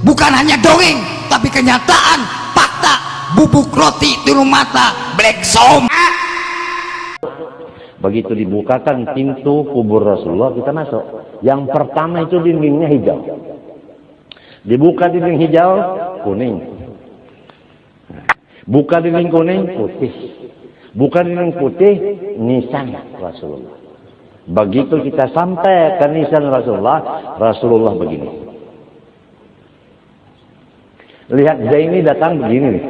bukan hanya dongeng tapi kenyataan, fakta. Bubuk roti turun mata, black som. Begitu dibukakan pintu kubur Rasulullah, kita masuk. Yang pertama itu dindingnya hijau. Dibuka dinding hijau, kuning. Buka dinding kuning, putih. Buka dinding putih, nisan Rasulullah. Begitu kita sampai ke nisan Rasulullah, Rasulullah begini. Lihat Zaini datang begini nih.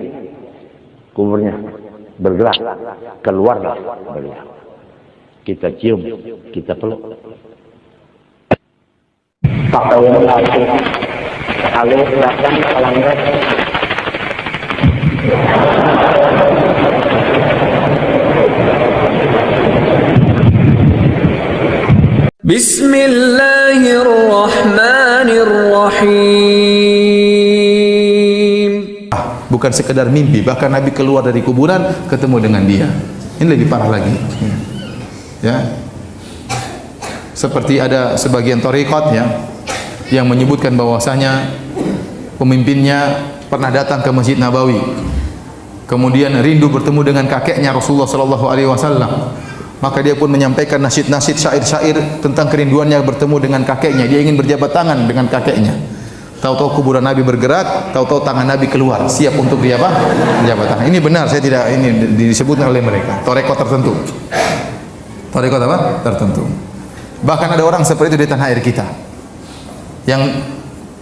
Kuburnya bergerak, keluarlah beliau. Kita cium, kita peluk. Pakaian lalu silakan pelanggan. Bismillahirrahmanirrahim. Bukan sekedar mimpi, bahkan Nabi keluar dari kuburan ketemu dengan dia. Ini lebih parah lagi. Ya. Seperti ada sebagian thariqat ya yang menyebutkan bahwasanya pemimpinnya pernah datang ke Masjid Nabawi. Kemudian rindu bertemu dengan kakeknya Rasulullah sallallahu alaihi wasallam. Maka dia pun menyampaikan nasyid-nasyid, syair-syair tentang kerinduannya bertemu dengan kakeknya. Dia ingin berjabat tangan dengan kakeknya. Tahu-tahu kuburan Nabi bergerak, tahu-tahu tangan Nabi keluar, siap untuk dia apa? Berjabat tangan. Ini benar, saya tidak, ini disebutkan oleh mereka. Thariqat tertentu. Thariqat apa? Tertentu. Bahkan ada orang seperti itu di tanah air kita. Yang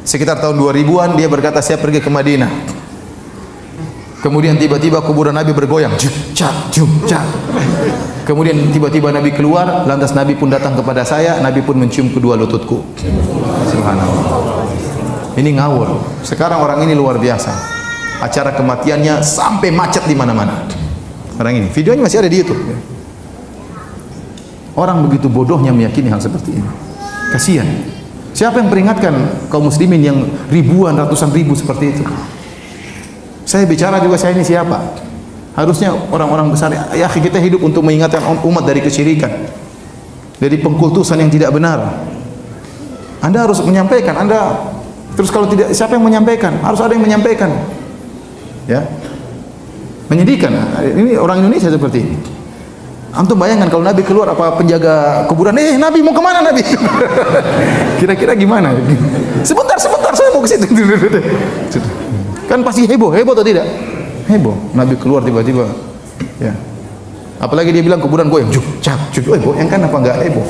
sekitar tahun 2000-an dia berkata, saya pergi ke Madinah. Kemudian tiba-tiba kuburan Nabi bergoyang. Kemudian tiba-tiba Nabi keluar, lantas Nabi pun datang kepada saya, Nabi pun mencium kedua lututku. Subhanallah. Ini ngawur. Sekarang orang ini luar biasa. Acara kematiannya sampai macet di mana-mana. Orang ini, videonya masih ada di YouTube. Orang begitu bodohnya meyakini hal seperti ini. Kasihan. Siapa yang peringatkan kaum muslimin yang ribuan, ratusan ribu seperti itu? Saya bicara juga, saya ini siapa? Harusnya orang-orang besar, ya kita hidup untuk mengingatkan umat dari kesyirikan, dari pengkultusan yang tidak benar. Anda harus menyampaikan, Anda terus kalau tidak, siapa yang menyampaikan? Harus ada yang menyampaikan. Ya. Menyedihkan. Ini orang Indonesia seperti ini. Antum bayangkan kalau Nabi keluar, apa penjaga kuburan, Nabi mau kemana Nabi? Kira-kira gimana? Sebentar, saya mau ke situ. Kan pasti heboh atau tidak? Heboh. Nabi keluar tiba-tiba. Ya. Apalagi dia bilang kuburan goyang, heboh. Yang kan apa enggak heboh?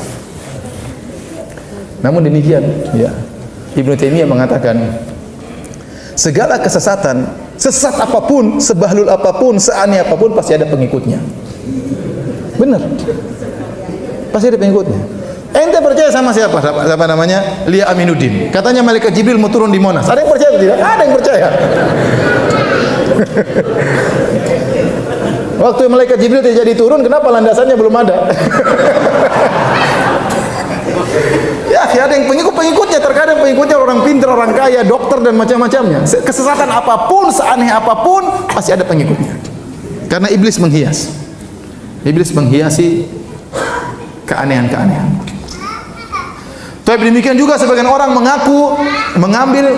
Namun demikian, ya. Ibnu Taimiyah mengatakan, segala kesesatan, sesat apapun, sebahlul apapun, seaneh apapun, pasti ada pengikutnya. Benar. Pasti ada pengikutnya. Ente percaya sama siapa? Siapa namanya? Lia Aminuddin. Katanya malaikat Jibril mau turun di Monas. Ada yang percaya atau tidak? Ada yang percaya. Waktu malaikat Jibril jadi turun, kenapa landasannya belum ada? Ya, ada yang pengikutnya. Terkadang pengikutnya orang pintar, orang kaya, dokter dan macam-macamnya. Kesesatan apapun, seaneh apapun, pasti ada pengikutnya. Karena iblis menghias. Iblis menghiasi keanehan-keanehan. Tapi demikian juga sebagian orang mengambil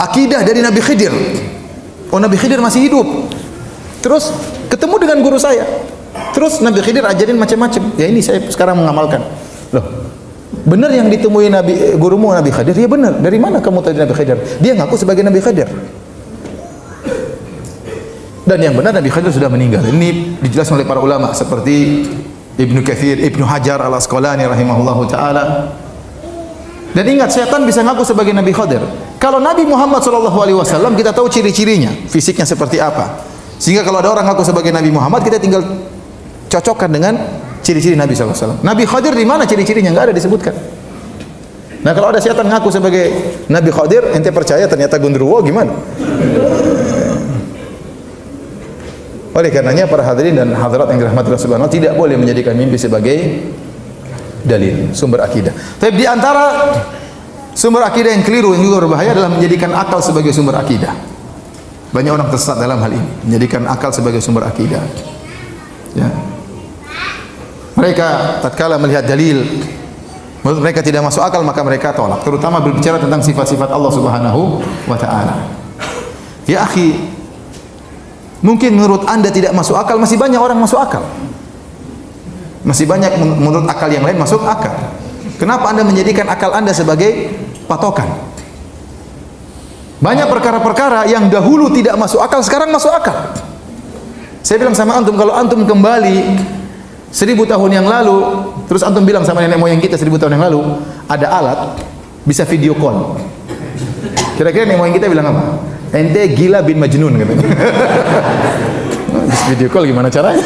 akidah dari Nabi Khidir. Oh, Nabi Khidir masih hidup. Terus ketemu dengan guru saya. Terus Nabi Khidir ajarin macam-macam. Ya ini saya sekarang mengamalkan. Loh, benar yang ditemui gurumu Nabi Khidir? Ya benar. Dari mana kamu tahu Nabi Khidir? Dia ngaku sebagai Nabi Khidir. Dan yang benar Nabi Khidir sudah meninggal. Ini dijelaskan oleh para ulama seperti Ibnu Katsir, Ibnu Hajar Al-Asqalani rahimahullahu taala. Dan ingat, setan bisa ngaku sebagai Nabi Khidir. Kalau Nabi Muhammad SAW kita tahu ciri-cirinya, fisiknya seperti apa. Sehingga kalau ada orang ngaku sebagai Nabi Muhammad, kita tinggal cocokkan dengan ciri-ciri Nabi SAW. Nabi Khidir di mana ciri-cirinya? Enggak ada disebutkan. Nah, kalau ada setan ngaku sebagai Nabi Khidir, ente percaya ternyata gundurwo, gimana? Oleh karenanya para hadirin dan hadirat yang dirahmati Allah Subhanahu wa taala, tidak boleh menjadikan mimpi sebagai dalil, sumber akidah. Tapi di antara sumber akidah yang keliru yang juga berbahaya adalah menjadikan akal sebagai sumber akidah. Banyak orang tersesat dalam hal ini, menjadikan akal sebagai sumber akidah. Ya. Mereka tatkala melihat dalil Menurut mereka tidak masuk akal, maka mereka tolak. Terutama berbicara tentang sifat-sifat Allah Subhanahu wa taala. Ya akhi, mungkin menurut Anda tidak masuk akal, masih banyak orang masuk akal. Masih banyak menurut akal yang lain masuk akal. Kenapa Anda menjadikan akal Anda sebagai patokan? Banyak perkara-perkara yang dahulu tidak masuk akal, sekarang masuk akal. Saya bilang sama antum, kalau antum kembali 1000 tahun yang lalu, terus antum bilang sama nenek moyang kita 1000 tahun yang lalu, ada alat bisa video call. Kira-kira nenek moyang kita bilang apa? Ente gila bin Majnun katanya. Video call gimana caranya?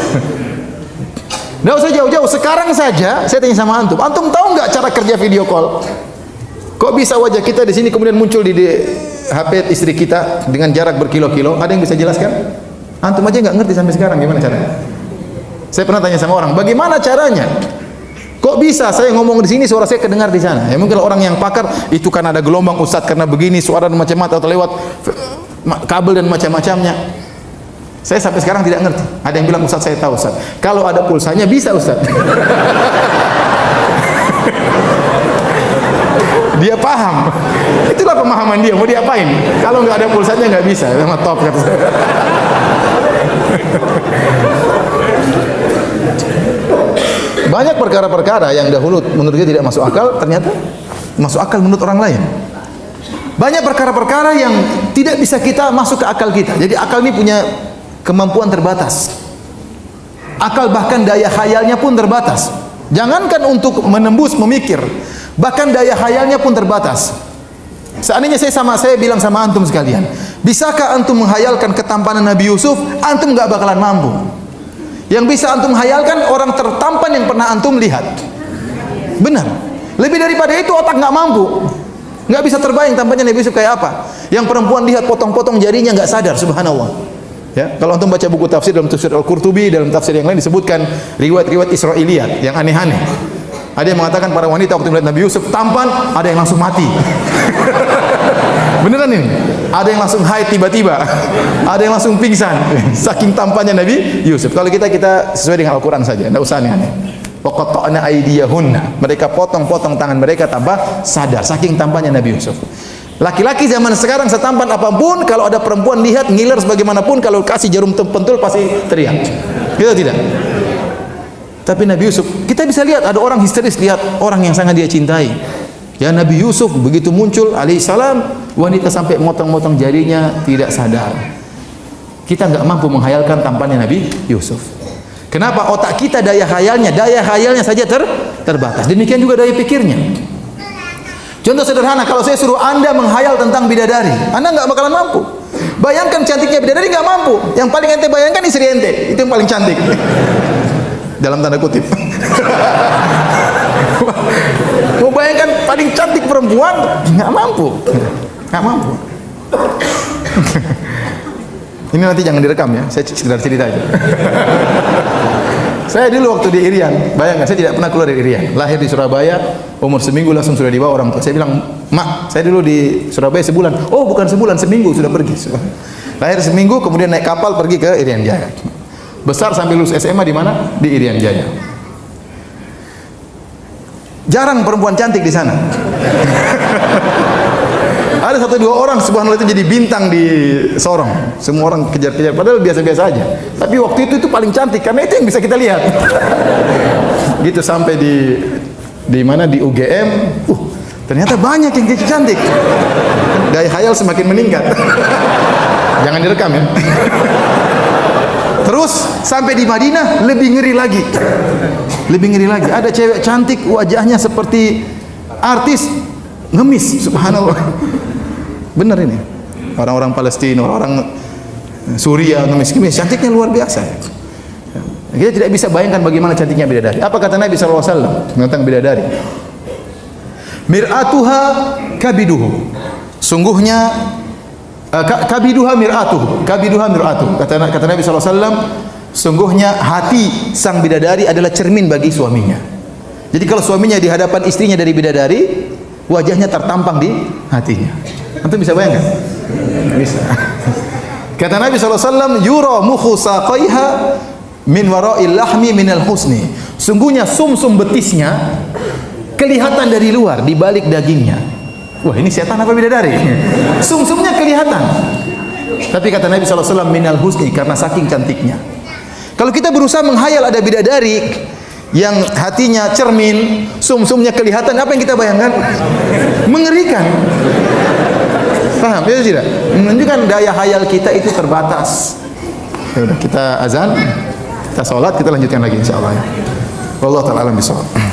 Nggak usah jauh-jauh, sekarang saja saya tanya sama antum, antum tahu nggak cara kerja video call? Kok bisa wajah kita di sini kemudian muncul di HP istri kita dengan jarak berkilo-kilo? Ada yang bisa jelaskan? Antum aja nggak ngerti sampai sekarang gimana caranya. Saya pernah tanya sama orang, bagaimana caranya? Kok bisa saya ngomong di sini suara saya kedengar di sana? Ya mungkin orang yang pakar itu kan ada gelombang Ustaz karena begini suara dan macam-macam atau lewat kabel dan macam-macamnya. Saya sampai sekarang tidak ngerti. Ada yang bilang Ustaz saya tahu Ustaz. Kalau ada pulsanya bisa Ustaz. Dia paham. Itulah pemahaman dia. Mau diapain? Kalau nggak ada pulsanya nggak bisa. Memang top kata saya. Banyak perkara-perkara yang dahulu menurut dia tidak masuk akal, ternyata masuk akal menurut orang lain. Banyak perkara-perkara yang tidak bisa kita masuk ke akal kita. Jadi akal ini punya kemampuan terbatas. Akal bahkan daya khayalnya pun terbatas. Jangankan untuk menembus memikir, bahkan daya khayalnya pun terbatas. Seandainya saya bilang sama antum sekalian, bisakah antum menghayalkan ketampanan Nabi Yusuf? Antum nggak bakalan mampu. Yang bisa antum hayalkan orang tertampan yang pernah antum lihat. Benar. Lebih daripada itu otak nggak mampu. Nggak bisa terbayang tampannya Nabi Yusuf kayak apa. Yang perempuan lihat potong-potong jarinya nggak sadar, subhanallah. Ya, kalau antum baca buku tafsir dalam tafsir Al-Qurtubi, dalam tafsir yang lain disebutkan riwayat-riwayat Israiliyat yang aneh-aneh. Ada yang mengatakan para wanita waktu melihat Nabi Yusuf tampan, ada yang langsung mati. Beneran ini? Ada yang langsung haid tiba-tiba, ada yang langsung pingsan, saking tampannya Nabi Yusuf. Kalau kita sesuai dengan Al-Quran saja, tidak usah aneh-aneh. Waqatta'na aydiyahunna, mereka potong-potong tangan mereka tanpa sadar, saking tampannya Nabi Yusuf. Laki-laki zaman sekarang setampan apapun, kalau ada perempuan lihat ngiler sebagaimanapun, kalau kasih jarum pentul pasti teriak. Kita tidak. Tapi Nabi Yusuf, kita bisa lihat ada orang histeris lihat orang yang sangat dia cintai. Ya Nabi Yusuf begitu muncul alaihissalam, wanita sampai motong-motong jarinya tidak sadar. Kita nggak mampu menghayalkan tampannya Nabi Yusuf. Kenapa? Otak kita daya khayalnya saja terbatas. Demikian juga daya pikirnya. Contoh sederhana, kalau saya suruh Anda menghayal tentang bidadari, Anda nggak bakalan mampu. Bayangkan cantiknya bidadari, nggak mampu. Yang paling ente bayangkan istri ente, itu yang paling cantik. Dalam tanda kutip. Mau bayangkan paling cantik perempuan, nggak mampu. Ini nanti jangan direkam ya, saya sekedar cerita aja. Saya dulu waktu di Irian, bayangkan saya tidak pernah keluar dari Irian. Lahir di Surabaya, umur seminggu langsung sudah dibawa orang tua. Saya bilang, Mak, saya dulu di Surabaya sebulan. Oh bukan sebulan, seminggu sudah pergi. Lahir seminggu, kemudian naik kapal pergi ke Irian Jaya. Besar sampai lulus SMA di mana? Di Irian Jaya. Jarang perempuan cantik di sana. Ada 1-2 orang subhanallah itu jadi bintang di Sorong. Semua orang kejar-kejar padahal biasa-biasa aja. Tapi waktu itu paling cantik karena itu yang bisa kita lihat. Gitu sampai di mana di UGM, ternyata banyak yang cantik. Daya khayal semakin meningkat. Jangan direkam ya. Terus sampai di Madinah lebih ngeri lagi. Ada cewek cantik wajahnya seperti artis ngemis, subhanallah. Benar ini. Orang-orang Palestina, orang Suria ngemis, cantiknya luar biasa. Kita tidak bisa bayangkan bagaimana cantiknya bidadari. Apa kata Nabi SAW tentang bidadari? Mir'atuha kabiduhu. Sungguhnya kabiduha mir'atuhu. Kata Nabi SAW, sungguhnya hati sang bidadari adalah cermin bagi suaminya. Jadi kalau suaminya di hadapan istrinya dari bidadari, wajahnya tertampang di hatinya. Antum bisa bayangkan? Bisa. Kata Nabi SAW, yura mukhu saqaiha min wara'il lahmi minal husni. Sungguhnya sumsum betisnya kelihatan dari luar, di balik dagingnya. Wah, ini setan apa bidadari? Sumsumnya kelihatan. Tapi kata Nabi SAW, minal husni, karena saking cantiknya. Kalau kita berusaha menghayal ada bidadari yang hatinya cermin, sumsumnya kelihatan, apa yang kita bayangkan? Mengerikan. Paham? Ya tidak? Menunjukkan daya hayal kita itu terbatas. Ya udah, kita azan, kita sholat, kita lanjutkan lagi insyaallah ya. Wallahu ta'ala alam bisawab.